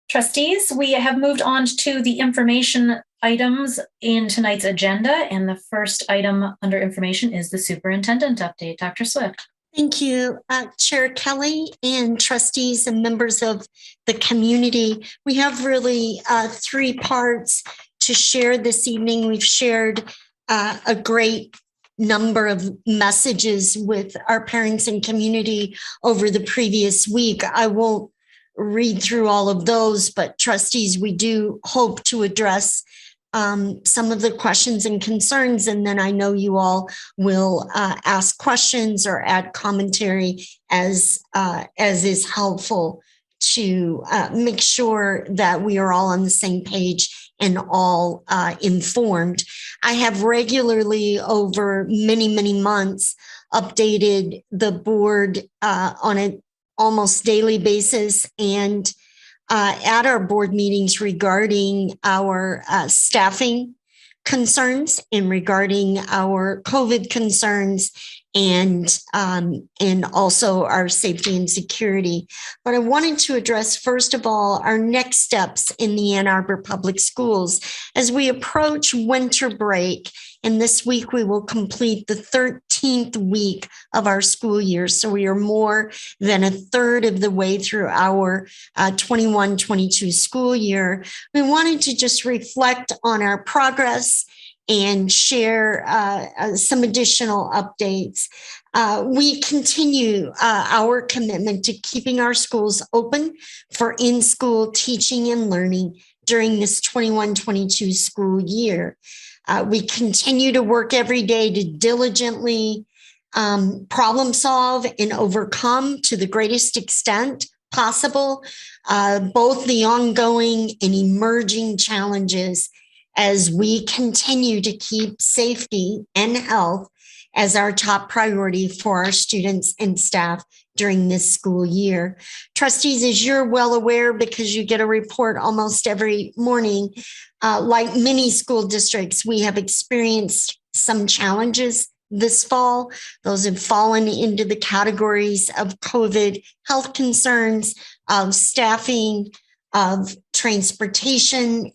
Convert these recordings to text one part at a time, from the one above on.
Trustees, we have moved on to the information items in tonight's agenda, and the first item under information is the superintendent update. Dr. Swift. Thank you, Chair Kelly and trustees and members of the community. We have really three parts to share this evening. We've shared a great number of messages with our parents and community over the previous week. I won't read through all of those, but trustees, we do hope to address some of the questions and concerns, and then I know you all will ask questions or add commentary as is helpful to make sure that we are all on the same page and all informed. I have regularly over many months updated the board on an almost daily basis and at our board meetings regarding our staffing concerns and regarding our COVID concerns and also our safety and security. But I wanted to address, first of all, our next steps in the Ann Arbor Public Schools as we approach winter break. And this week we will complete the 13th week of our school year. So we are more than a third of the way through our 21-22 school year. We wanted to just reflect on our progress and share some additional updates. We continue our commitment to keeping our schools open for in-school teaching and learning during this 21-22 school year. We continue to work every day to diligently problem solve and overcome to the greatest extent possible, both the ongoing and emerging challenges as we continue to keep safety and health as our top priority for our students and staff during this school year. Trustees, as you're well aware, because you get a report almost every morning, like many school districts, we have experienced some challenges this fall. Those have fallen into the categories of COVID health concerns, of staffing, of transportation,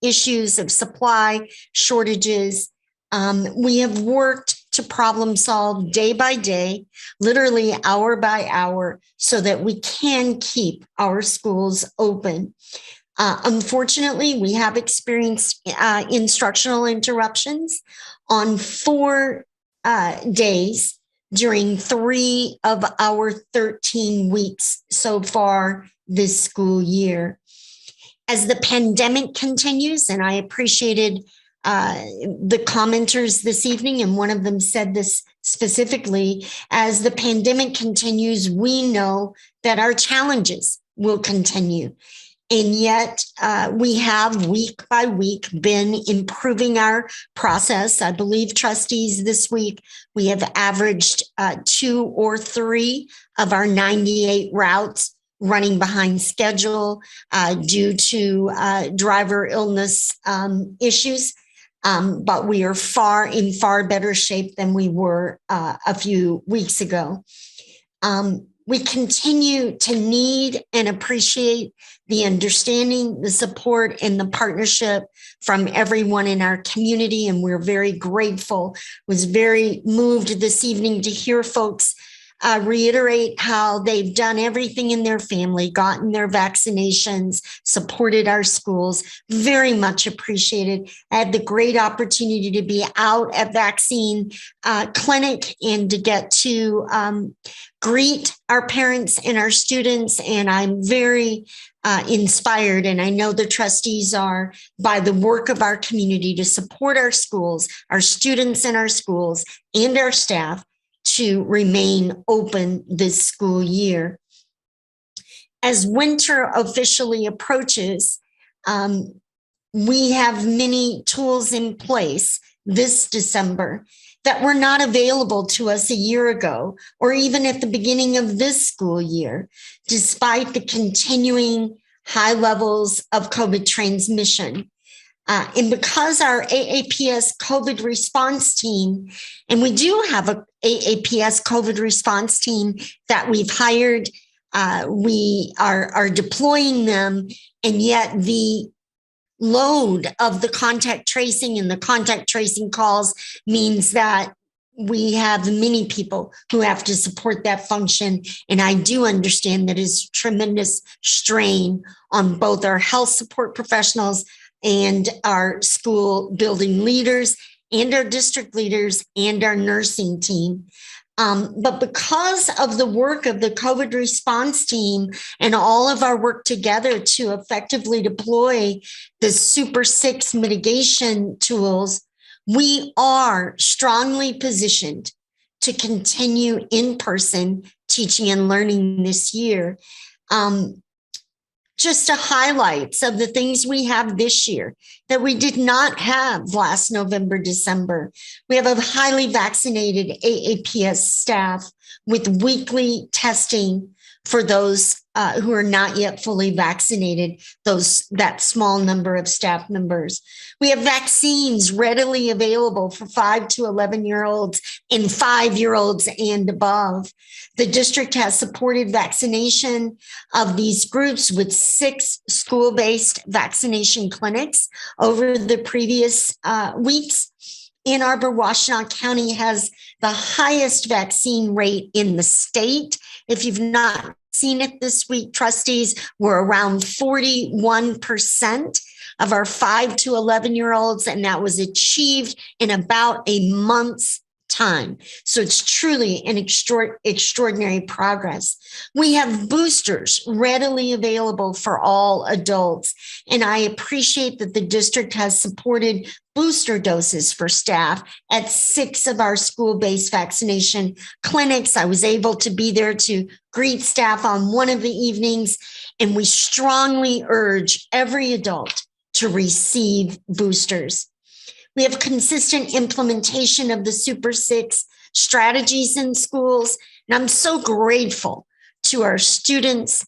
issues of supply shortages. We have worked to problem solve day by day, literally hour by hour, so that we can keep our schools open. Unfortunately, we have experienced instructional interruptions on 4 days during 3 of our 13 weeks so far this school year. As the pandemic continues, and I appreciated the commenters this evening, and one of them said this specifically, as the pandemic continues, we know that our challenges will continue. And yet we have week by week been improving our process. I believe, trustees, this week we have averaged 2 or 3 of our 98 routes running behind schedule due to driver illness issues. But we are in far better shape than we were a few weeks ago. We continue to need and appreciate the understanding, the support, and the partnership from everyone in our community, and we're very grateful. Was very moved this evening to hear folks reiterate how they've done everything in their family, gotten their vaccinations, supported our schools. Very much appreciated. I had the great opportunity to be out at vaccine clinic and to get to greet our parents and our students. And I'm very inspired, and I know the trustees are, by the work of our community to support our schools, our students in our schools, and our staff to remain open this school year. As winter officially approaches, we have many tools in place this December that were not available to us a year ago, or even at the beginning of this school year, despite the continuing high levels of COVID transmission. And because our AAPS COVID response team, and we do have a AAPS COVID response team that we've hired we are deploying them, and yet the load of the contact tracing and the contact tracing calls means that we have many people who have to support that function. And I do understand that is tremendous strain on both our health support professionals and our school building leaders and our district leaders and our nursing team. But because of the work of the COVID response team and all of our work together to effectively deploy the Super 6 mitigation tools, we are strongly positioned to continue in-person teaching and learning this year. Just a highlights of the things we have this year that we did not have last November, December. We have a highly vaccinated AAPS staff with weekly testing for those who are not yet fully vaccinated, that small number of staff members. We have vaccines readily available for 5 to 11-year-olds and 5-year-olds and above. The district has supported vaccination of these groups with 6 school-based vaccination clinics over the previous weeks. Ann Arbor, Washtenaw County has the highest vaccine rate in the state. If you've not seen it this week, trustees, we're around 41% of our 5 to 11-year-olds, and that was achieved in about a month's time. So it's truly an extraordinary progress. We have boosters readily available for all adults, and I appreciate that the district has supported booster doses for staff at 6 of our school-based vaccination clinics. I was able to be there to greet staff on one of the evenings, and we strongly urge every adult to receive boosters. We have consistent implementation of the Super 6 strategies in schools, and I'm so grateful to our students,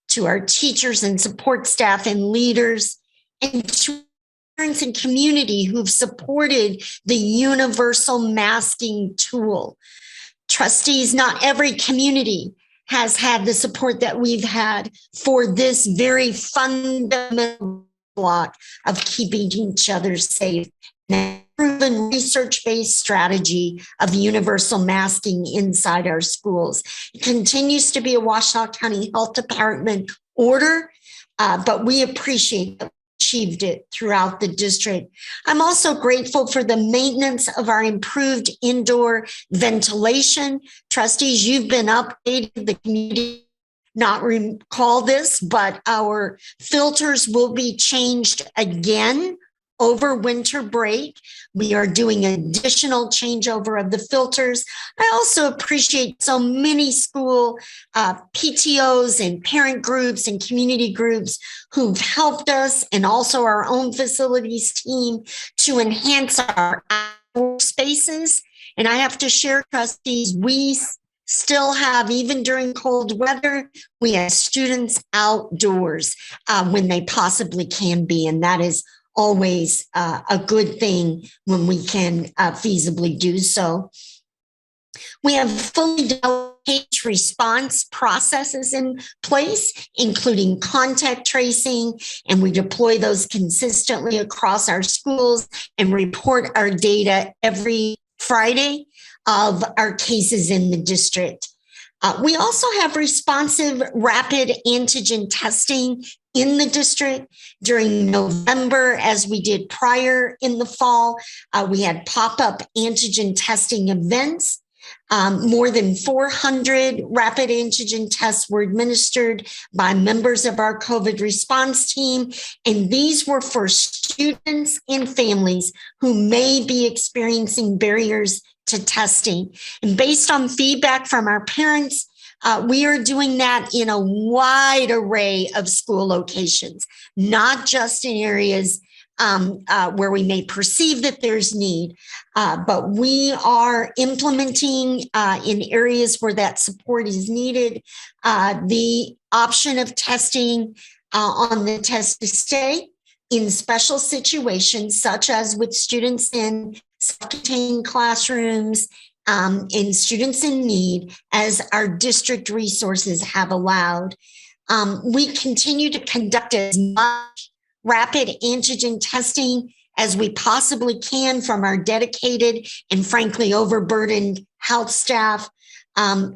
to our teachers and support staff and leaders, and to parents and community who've supported the universal masking tool. Trustees, not every community has had the support that we've had for this very fundamental block of keeping each other safe. Proven research-based strategy of universal masking inside our schools. It continues to be a Washtenaw County Health Department order, but we appreciate that we achieved it throughout the district. I'm also grateful for the maintenance of our improved indoor ventilation. Trustees, you've been updated, the community not recall this, but our filters will be changed again over winter break. We are doing additional changeover of the filters. I also appreciate so many school PTOs and parent groups and community groups who've helped us, and also our own facilities team, to enhance our spaces. And I have to share, trustees, we still have, even during cold weather, we have students outdoors when they possibly can be, and that is always a good thing when we can feasibly do so. We have fully developed case response processes in place, including contact tracing, and we deploy those consistently across our schools and report our data every Friday of our cases in the district. We also have responsive rapid antigen testing in the district during November, as we did prior in the fall. We had pop-up antigen testing events. More than 400 rapid antigen tests were administered by members of our COVID response team, and these were for students and families who may be experiencing barriers to testing. And based on feedback from our parents, we are doing that in a wide array of school locations, not just in areas where we may perceive that there's need, but we are implementing in areas where that support is needed the option of testing on the test to stay in special situations, such as with students in self-contained classrooms and students in need as our district resources have allowed. We continue to conduct as much rapid antigen testing as we possibly can from our dedicated and frankly overburdened health staff,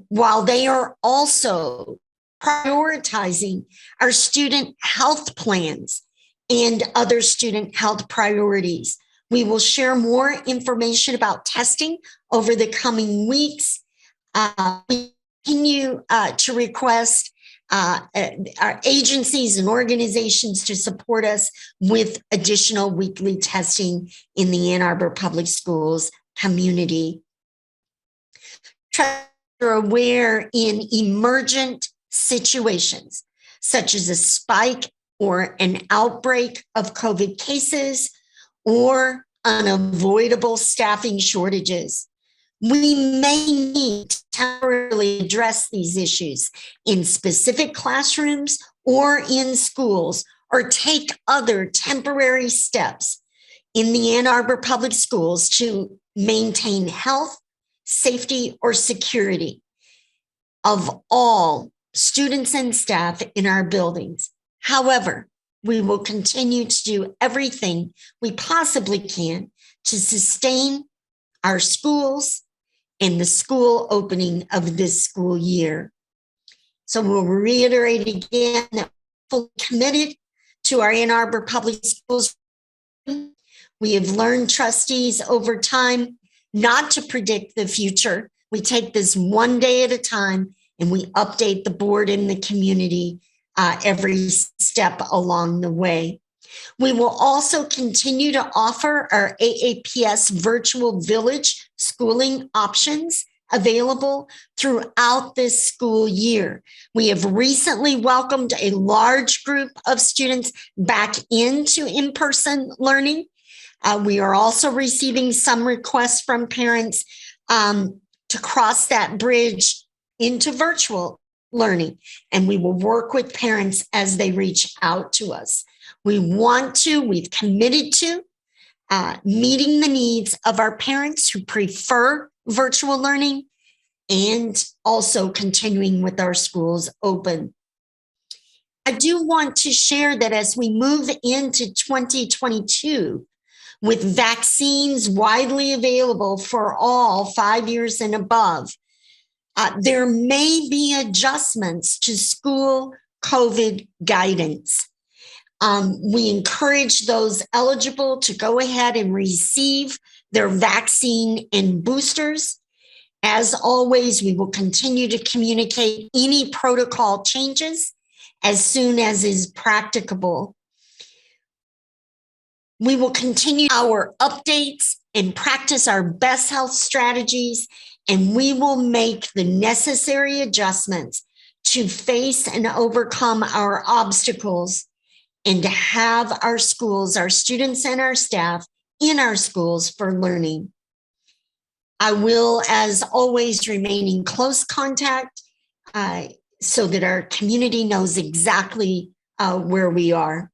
while they are also prioritizing our student health plans and other student health priorities. We will share more information about testing over the coming weeks. We continue to request our agencies and organizations to support us with additional weekly testing in the Ann Arbor Public Schools community. You're aware in emergent situations, such as a spike or an outbreak of COVID cases or unavoidable staffing shortages, we may need to temporarily address these issues in specific classrooms or in schools, or take other temporary steps in the Ann Arbor Public Schools to maintain health, safety, or security of all students and staff in our buildings. However, we will continue to do everything we possibly can to sustain our schools and the school opening of this school year. So we'll reiterate again that we're fully committed to our Ann Arbor Public Schools. We have learned, trustees, over time not to predict the future. We take this one day at a time and we update the board and the community every step along the way. We will also continue to offer our AAPS virtual village schooling options available throughout this school year. We have recently welcomed a large group of students back into in-person learning. We are also receiving some requests from parents to cross that bridge into virtual learning, and we will work with parents as they reach out to us. We've committed to meeting the needs of our parents who prefer virtual learning and also continuing with our schools open. I do want to share that as we move into 2022, with vaccines widely available for all 5 years and above, there may be adjustments to school COVID guidance. We encourage those eligible to go ahead and receive their vaccine and boosters. As always, we will continue to communicate any protocol changes as soon as is practicable. We will continue our updates and practice our best health strategies, and we will make the necessary adjustments to face and overcome our obstacles and to have our schools, our students, and our staff in our schools for learning. I will, as always, remain in close contact so that our community knows exactly where we are.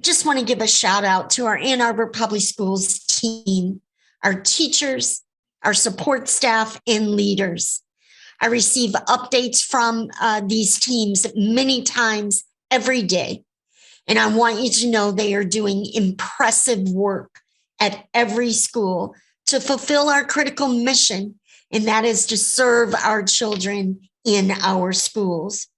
Just want to give a shout out to our Ann Arbor Public Schools team, our teachers, our support staff, and leaders. I receive updates from these teams many times every day, and I want you to know they are doing impressive work at every school to fulfill our critical mission, and that is to serve our children in our schools.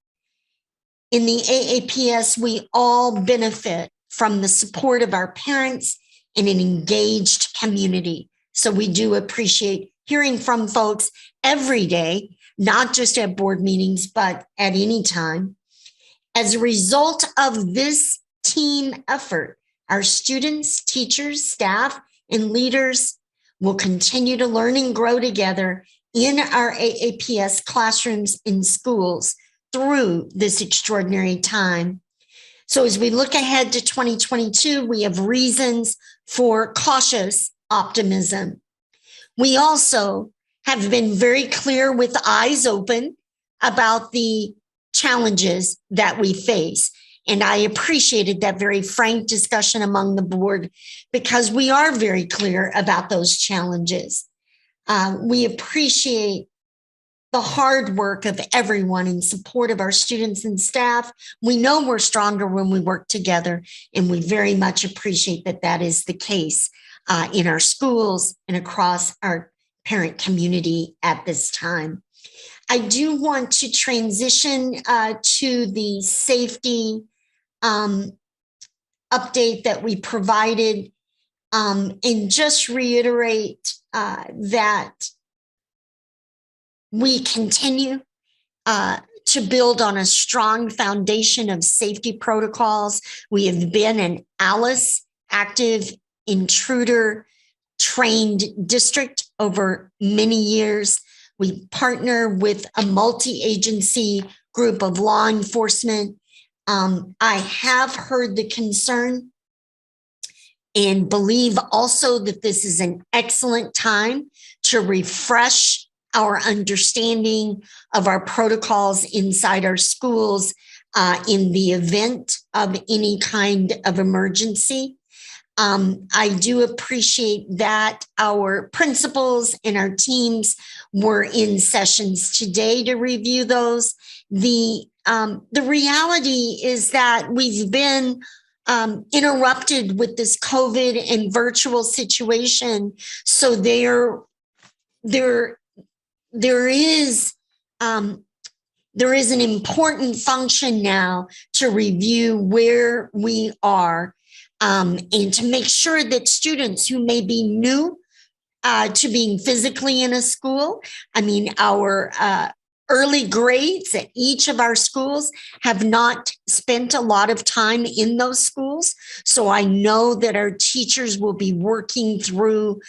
In the AAPS, we all benefit from the support of our parents and an engaged community. So we do appreciate hearing from folks every day, not just at board meetings, but at any time. As a result of this team effort, our students, teachers, staff, and leaders will continue to learn and grow together in our AAPS classrooms in schools through this extraordinary time. So as we look ahead to 2022, we have reasons for cautious optimism. We also have been very clear with eyes open about the challenges that we face. And I appreciated that very frank discussion among the board because we are very clear about those challenges. We appreciate the hard work of everyone in support of our students and staff. We know we're stronger when we work together, and we very much appreciate that that is the case in our schools and across our parent community at this time. I do want to transition to the safety update that we provided and just reiterate that we continue to build on a strong foundation of safety protocols. We have been an ALICE, active intruder trained district over many years. We partner with a multi-agency group of law enforcement. I have heard the concern and believe also that this is an excellent time to refresh our understanding of our protocols inside our schools in the event of any kind of emergency. I do appreciate that our principals and our teams were in sessions today to review those. The reality is that we've been interrupted with this COVID and virtual situation. So there is an important function now to review where we are and to make sure that students who may be new to being physically in a school, I mean, our early grades at each of our schools have not spent a lot of time in those schools. So I know that our teachers will be working through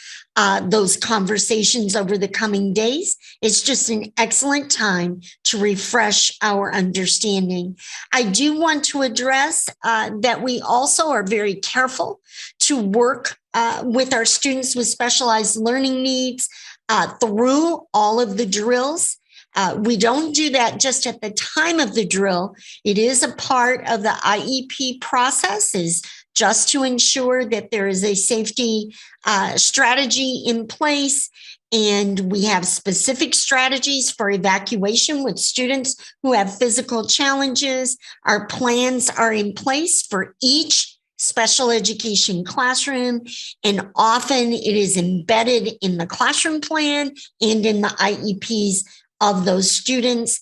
those conversations over the coming days. It's just an excellent time to refresh our understanding. I do want to address that we also are very careful to work with our students with specialized learning needs through all of the drills. We don't do that just at the time of the drill. It is a part of the IEP process, is just to ensure that there is a safety strategy in place. And we have specific strategies for evacuation with students who have physical challenges. Our plans are in place for each special education classroom, and often it is embedded in the classroom plan and in the IEPs of those students.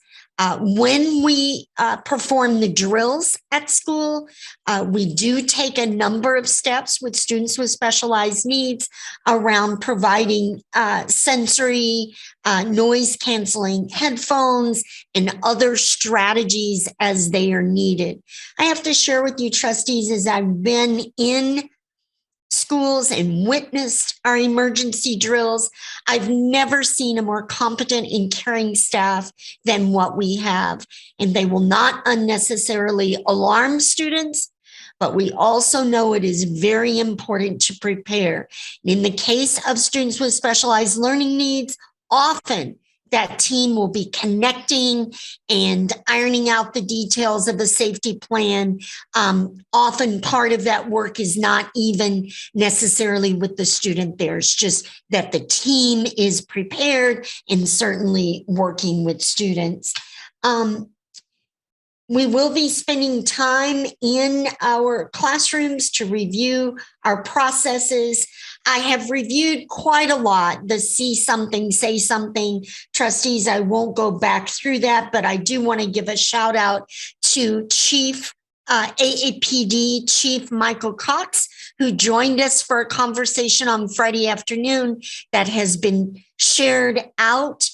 When we perform the drills at school, we do take a number of steps with students with specialized needs around providing sensory, noise canceling headphones and other strategies as they are needed. I have to share with you, trustees, as I've been in schools and witnessed our emergency drills, I've never seen a more competent and caring staff than what we have. And they will not unnecessarily alarm students, but we also know it is very important to prepare. In the case of students with specialized learning needs, often that team will be connecting and ironing out the details of a safety plan. Often part of that work is not even necessarily with the student there. It's just that the team is prepared and certainly working with students. We will be spending time in our classrooms to review our processes. I have reviewed quite a lot, the see something, say something. Trustees, I won't go back through that, but I do want to give a shout out to Chief AAPD Chief Michael Cox, who joined us for a conversation on Friday afternoon that has been shared out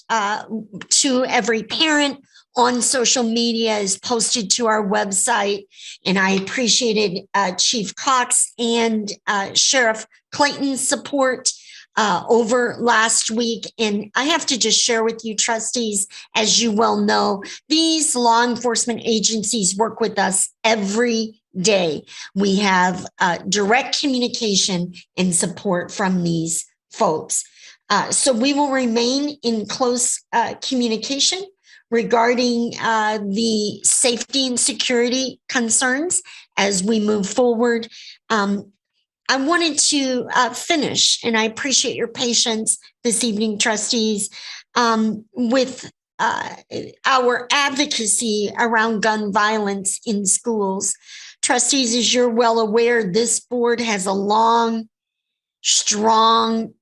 to every parent on social media, is posted to our website. And I appreciated Chief Cox and Sheriff Clayton's support over last week. And I have to just share with you, trustees, as you well know, these law enforcement agencies work with us every day. We have direct communication and support from these folks. So we will remain in close communication regarding the safety and security concerns as we move forward. I wanted to finish, and I appreciate your patience this evening, trustees, with our advocacy around gun violence in schools. Trustees, as you're well aware, this board has a long, strong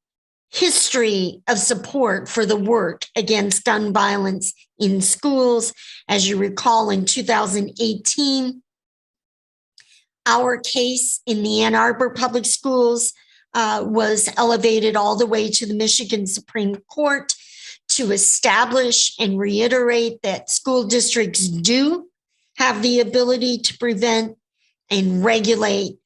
history of support for the work against gun violence in schools. As you recall, in 2018, our case in the Ann Arbor Public Schools was elevated all the way to the Michigan Supreme Court to establish and reiterate that school districts do have the ability to prevent and regulate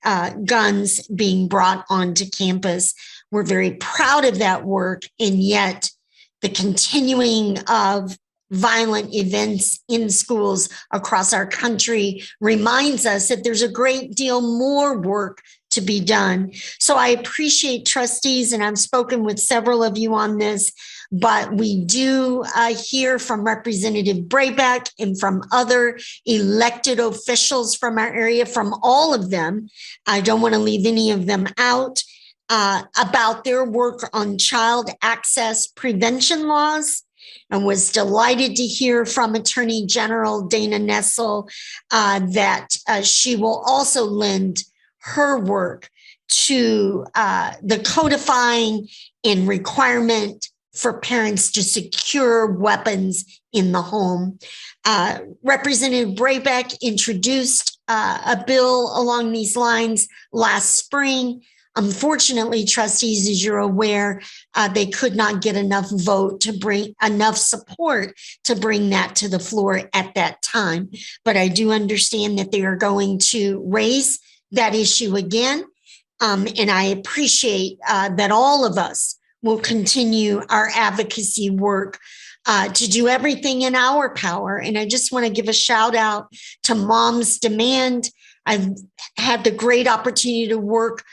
guns being brought onto campus. We're very proud of that work, and yet the continuing of violent events in schools across our country reminds us that there's a great deal more work to be done. So I appreciate trustees, and I've spoken with several of you on this, but we do hear from Representative Brayback and from other elected officials from our area, from all of them. I don't want to leave any of them out, about their work on child access prevention laws, and was delighted to hear from Attorney General Dana Nessel that she will also lend her work to the codifying and requirement for parents to secure weapons in the home. Representative Brayback introduced a bill along these lines last spring. Unfortunately, trustees, as you're aware, they could not get enough vote to bring enough support to bring that to the floor at that time. But I do understand that they are going to raise that issue again. And I appreciate that all of us will continue our advocacy work to do everything in our power. And I just want to give a shout out to Moms Demand. I've had the great opportunity to work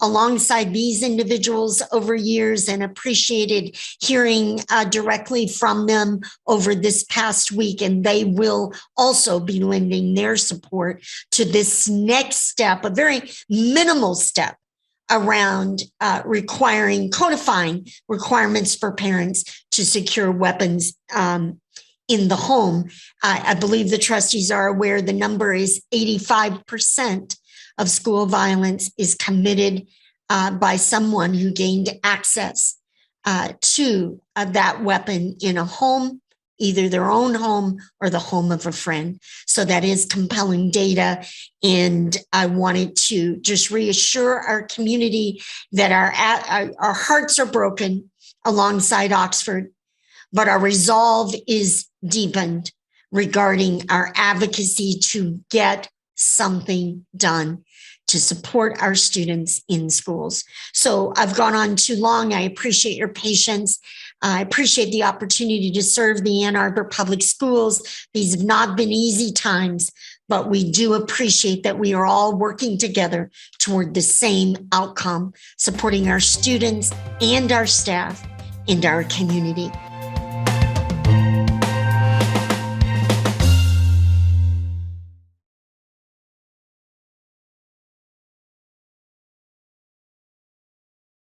alongside these individuals over years, and appreciated hearing directly from them over this past week. And they will also be lending their support to this next step, a very minimal step around codifying requirements for parents to secure weapons in the home. I believe the trustees are aware the number is 85% of school violence is committed by someone who gained access to that weapon in a home, either their own home or the home of a friend. So that is compelling data. And I wanted to just reassure our community that our hearts are broken alongside Oxford, but our resolve is deepened regarding our advocacy to get something done to support our students in schools. So I've gone on too long. I appreciate your patience. I appreciate the opportunity to serve the Ann Arbor Public Schools. These have not been easy times, but we do appreciate that we are all working together toward the same outcome, supporting our students and our staff and our community.